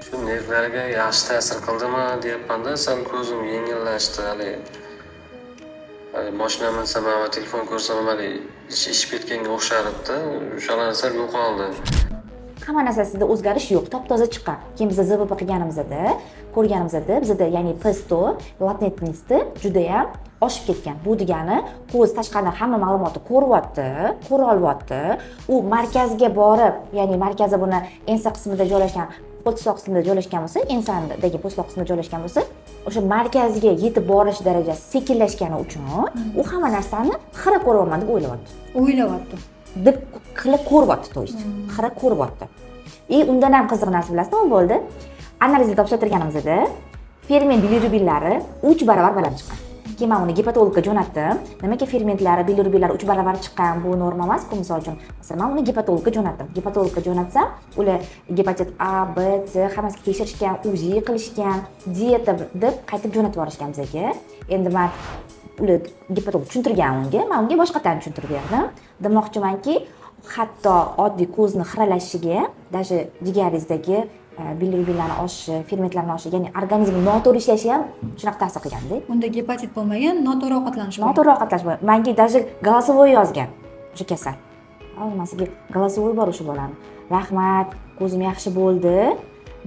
Shu nervlarga yaxshi ta'sir qildimi deyapmanda, sal ko'zim yengillashdi. Mashina minsam va telefon ko'rsam ishib ketganga o'xshar edi. O'shalar sal yo'qoldi. Hamma narsasida o'zgarish yo'q, top-toza chiqqan. Keyin biz ZVP qilganimizda, ko'rganimizda bizda ya'ni P100 latentnosti juda ham oshib ketgan. Bu degani ko'z tashqaridan hamma ma'lumotni ko'ryapti, ko'ra olyapti. U markazga borib, ya'ni markazi buni ensa qismida joylashgan, po'stloq qismida joylashgan bo'lsa, ensandagi po'stloq qismida joylashgan bo'lsa, o'sha markazga yetib borish darajasi sekinlashgani uchun u hamma narsani xira ko'ryapman deb o'ylayapti. Deb qilib ko'ryapti, to есть xira ko'ryapti. Undan ham qiziq narsa bilasizmi, nima bo'ldi? Analizga topshirganimizda ferment bilirubinlari 3 barobar baland chiqqan. Keyin men uni gepatologga jo'natdim. Nimaga fermentlari, bilirubinlari 3 barobar chiqqan, bu norma emas-ku, misol uchun. Masalan, men uni gepatologga jo'natdim. Gepatologga jo'natsam, ular gepatit A, B, C hammasiga tekshirishgan, UZI qilishgan, dieta deb qaytib jo'natib yuborishgan bizga. Endi men ular gepatolog tushuntirgan men unga boshqadan tushuntirib berdim. Demoqchimanki, hatto oddiy ko'zni xiralashiga, даже jigaringizdagi bilirubinlarning oshishi, fermentlarning oshishi, ya'ni organizm noto'g'ri ishlashi ham shunaqa ta'sir qilganda. Unda gepatit bo'lmagan, noto'g'ri ovqatlanish bo'lgan. Noto'g'ri ovqatlanish bo'lgan. Menga даже голосовой yozgan o'sha kasal. Sizga голосовой bor o'sha bolani. Rahmat, ko'zim yaxshi bo'ldi.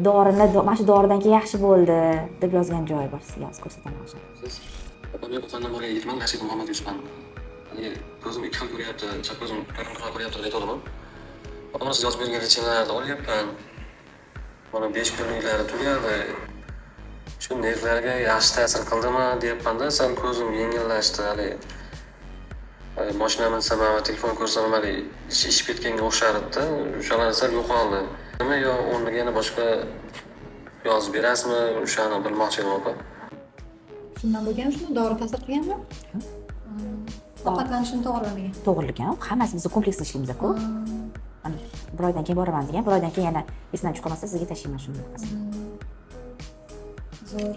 Dorini, mana shu doridan keyin yaxshi bo'ldi deb yozgan joyi bor. Sizga hozir ko'rsataman o'sha. Siz Oqo'rg'ondan borgan yigitman, Rashid Muhammad Yusufman. Ko'zim ikki xil ko'ryapti, chap ko'zim ko'rinqi ko'ryapti deb aytdim. Siz yozib bergan lechinalarni olyapman. Mana 5 kunliklari tugadi. Shu nervlarga yaxshi ta'sir qildimi deyapmanda, sal ko'zim yengillashdi. Mashina minsam va telefon ko'rsam ishib ketganga o'xshar edi. O'shalar sal yo'qoldi. Nima yo o'rniga yana boshqa yozib berasizmi? O'shani bilmoqchi edim opa. Shundan bo'lgan shuni dori ta'sir qilganmi? Ovqatlanishni to'g'rilamagan. To'g'rilagan. Hammasi biz kompleksli ishlaymiz-ku. Bir oydan keyin boraman degan, bir oydan keyin yana esdan chiqib qolmasa sizga tashlayman shuni. Zo'r.